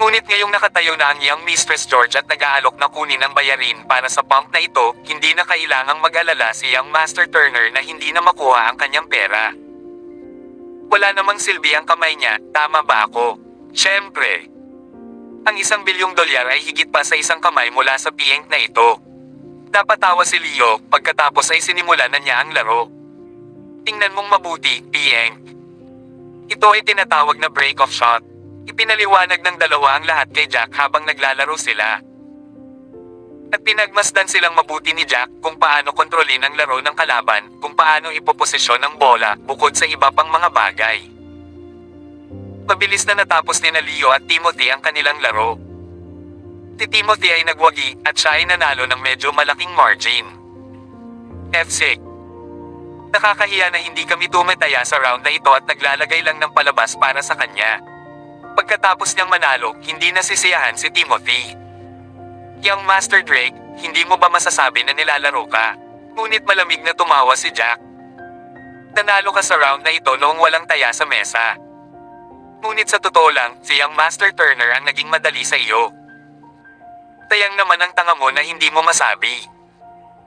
Ngunit ngayong nakatayo na ang young Mistress George at nag-aalok na kunin ang bayarin para sa punk na ito, hindi na kailangang mag-alala si young Master Turner na hindi na makuha ang kanyang pera. Wala namang silbi ang kamay niya, tama ba ako? Siyempre. Ang $1 bilyong ay higit pa sa isang kamay mula sa piyenk na ito. Napatawa si Leo, pagkatapos ay sinimulan na niya ang laro. Tingnan mong mabuti, piyenk. Ito ay tinatawag na break-off shot. Ipinaliwanag ng dalawa ang lahat kay Jack habang naglalaro sila. At pinagmasdan silang mabuti ni Jack kung paano kontrolin ang laro ng kalaban, kung paano ipoposisyon ang bola, bukod sa iba pang mga bagay. Mabilis na natapos ni Leo at Timothy ang kanilang laro. Si Timothy ay nagwagi at siya ay nanalo ng medyo malaking margin. F6. Nakakahiya na hindi kami tumataya sa round na ito at naglalagay lang ng palabas para sa kanya. Pagkatapos niyang manalo, hindi nasisiyahan si Timothy. Young Master Drake, hindi mo ba masasabi na nilalaro ka? Ngunit malamig na tumawa si Jack. Nanalo ka sa round na ito noong walang taya sa mesa. Ngunit sa totoo lang, si young Master Turner ang naging madali sa iyo. Tayang naman ang tanga mo na hindi mo masabi.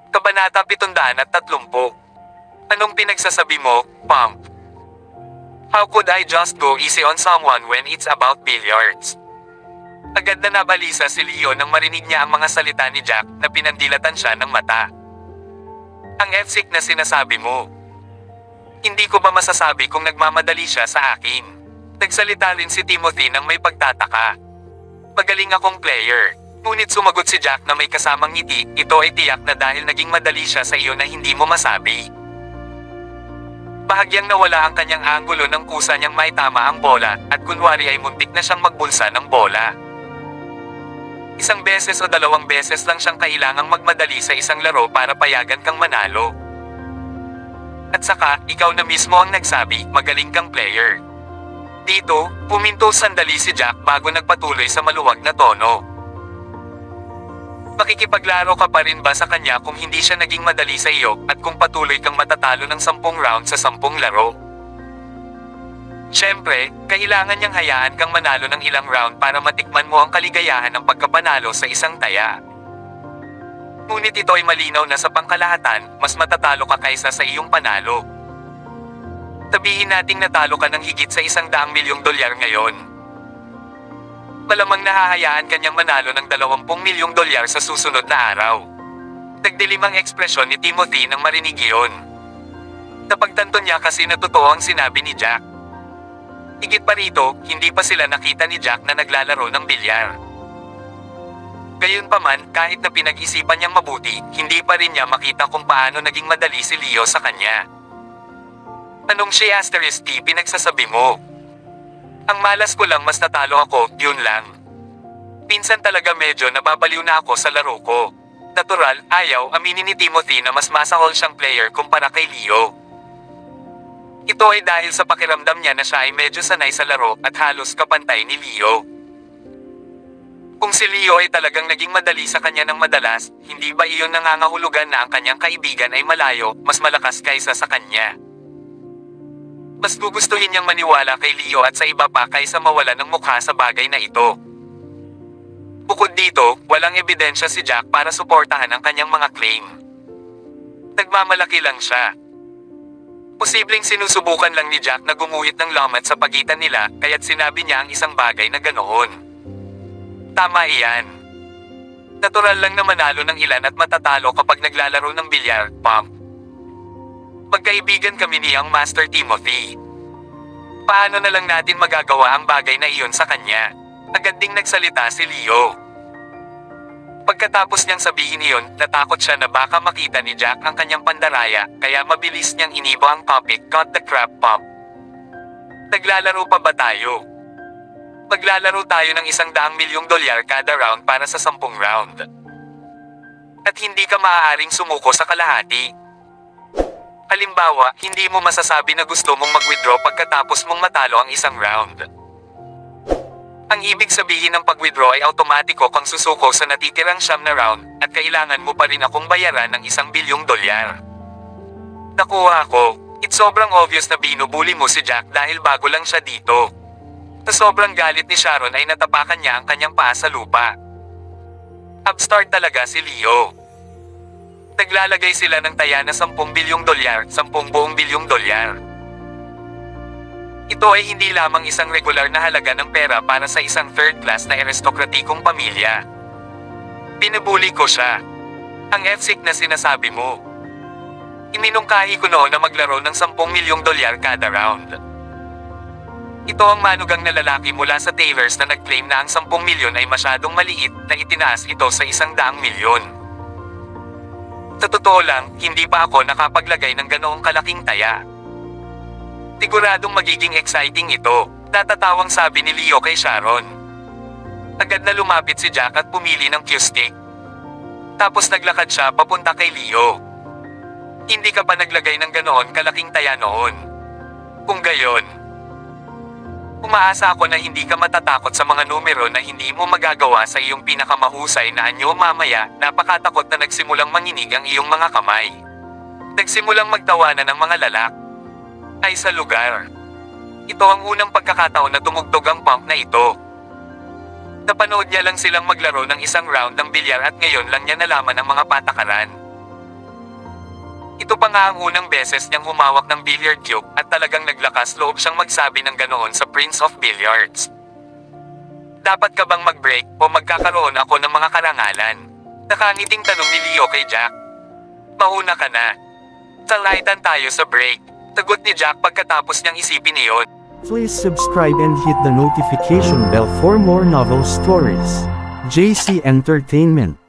Kabanata 730. Anong pinagsasabi mo, punk? How could I just go easy on someone when it's about billiards? Agad na nabalisa si Leo nang marinig niya ang mga salita ni Jack na pinandilatan siya ng mata. Ang F6 na sinasabi mo. Hindi ko ba masasabi kung nagmamadali siya sa akin? Nagsalita rin si Timothy nang may pagtataka. Magaling akong player. Ngunit sumagot si Jack na may kasamang ngiti, ito ay tiyak na dahil naging madali siya sa iyo na hindi mo masabi. Bahagyang nawala ang kanyang anggulo ng kusa niyang maitama ang bola, at kunwari ay muntik na siyang magbulsa ng bola. 1 beses o 2 beses lang siyang kailangang magmadali sa isang laro para payagan kang manalo. At saka, ikaw na mismo ang nagsabi, magaling kang player. Dito, puminto sandali si Jack bago nagpatuloy sa maluwag na tono. Makikipaglaro ka pa rin ba sa kanya kung hindi siya naging madali sa iyo at kung patuloy kang matatalo ng 10 round sa 10 laro? Siyempre, kailangan niyang hayaan kang manalo ng ilang round para matikman mo ang kaligayahan ng pagkapanalo sa isang taya. Ngunit ito ay malinaw na sa pangkalahatan, mas matatalo ka kaysa sa iyong panalo. Sabihin nating natalo ka ng higit sa $100 milyong ngayon. Malamang nahahayaan kanyang manalo ng $20 milyong sa susunod na araw. Nagdilim ang ekspresyon ni Timothy nang marinig iyon. Napagtanto niya kasi na totoo ang sinabi ni Jack. Higit pa rito, hindi pa sila nakita ni Jack na naglalaro ng bilyar. Gayunpaman, kahit na pinag-isipan niyang mabuti, hindi pa rin niya makita kung paano naging madali si Leo sa kanya. Anong **T pinagsasabi mo? Ang malas ko lang mas natalo ako, yun lang. Minsan talaga medyo nababaliw na ako sa laro ko. Natural, ayaw aminin ni Timothy na mas masahol siyang player kumpara kay Leo. Ito ay dahil sa pakiramdam niya na siya ay medyo sanay sa laro at halos kapantay ni Leo. Kung si Leo ay talagang naging madali sa kanya ng madalas, hindi ba iyon nangangahulugan na ang kanyang kaibigan ay malayo, mas malakas kaysa sa kanya? Mas gugustuhin niyang maniwala kay Leo at sa iba pa kaysa mawala ng mukha sa bagay na ito. Bukod dito, walang ebidensya si Jack para suportahan ang kanyang mga claim. Nagmamalaki lang siya. Posibleng sinusubukan lang ni Jack na gumuhit ng lamat sa pagitan nila, kaya't sinabi niya ang isang bagay na ganoon. Tama iyan. Natural lang na manalo ng ilan at matatalo kapag naglalaro ng bilyar, pump. Magkaibigan kami ni young Master Timothy. Paano na lang natin magagawa ang bagay na iyon sa kanya? Agad ding nagsalita si Leo. Pagkatapos niyang sabihin iyon, natakot siya na baka makita ni Jack ang kanyang pandaraya, kaya mabilis niyang inibo ang topic, cut the crap pump. Naglalaro pa ba tayo? Maglalaro tayo ng $100 milyong kada round para sa 10 round. At hindi ka maaaring sumuko sa kalahati. Halimbawa, hindi mo masasabi na gusto mong mag-withdraw pagkatapos mong matalo ang isang round. Ang ibig sabihin ng pag-withdraw ay automatiko kang susuko sa natitirang 9 na round, at kailangan mo pa rin akong bayaran ng $1 bilyong. Nakuha ko. It's sobrang obvious na binubuli mo si Jack dahil bago lang siya dito. Sa sobrang galit ni Sharon ay natapakan niya ang kanyang paa sa lupa. Upstart talaga si Leo. Naglalagay sila ng taya na $10 bilyong, $10 buong bilyong. Ito ay hindi lamang isang regular na halaga ng pera para sa isang third class na aristokratikong pamilya. Pinubuli ko siya. Ang F-sick na sinasabi mo. Iminungkahi ko noon na maglaro ng $10 milyong kada round. Ito ang manugang na lalaki mula sa Taylors na nag-claim na ang 10 milyon ay masyadong maliit na itinaas ito sa 100 milyon. Sa totoo lang, hindi pa ako nakapaglagay ng ganoong kalaking taya. Siguradong magiging exciting ito, natatawang sabi ni Leo kay Sharon. Agad na lumapit si Jack at pumili ng cue stick. Tapos naglakad siya papunta kay Leo. Hindi ka pa naglagay ng ganoon kalaking taya noon. Kung gayon, umaasa ako na hindi ka matatakot sa mga numero na hindi mo magagawa sa iyong pinakamahusay na anyo mamaya. Napakatakot na nagsimulang manginig ang iyong mga kamay. Nagsimulang magtawanan ng mga lalak. Ay sa lugar. Ito ang unang pagkakataon na tumugtog ang pump na ito. Napanood niya lang silang maglaro ng isang round ng bilyar at ngayon lang niya nalaman ang mga patakaran. Ito pa nga ang unang beses niyang humawak ng billiard cube at talagang naglakas loob siyang magsabi ng ganoon sa Prince of Billiards. Dapat ka bang mag-break o magkakaroon ako ng mga karangalan? Nakangiting tanong ni Leo kay Jack. Mauna ka na. Salaitan tayo sa break. Tagot ni Jack pagkatapos niyang isipin iyon. Please subscribe and hit the notification bell for more novel stories. JC Entertainment.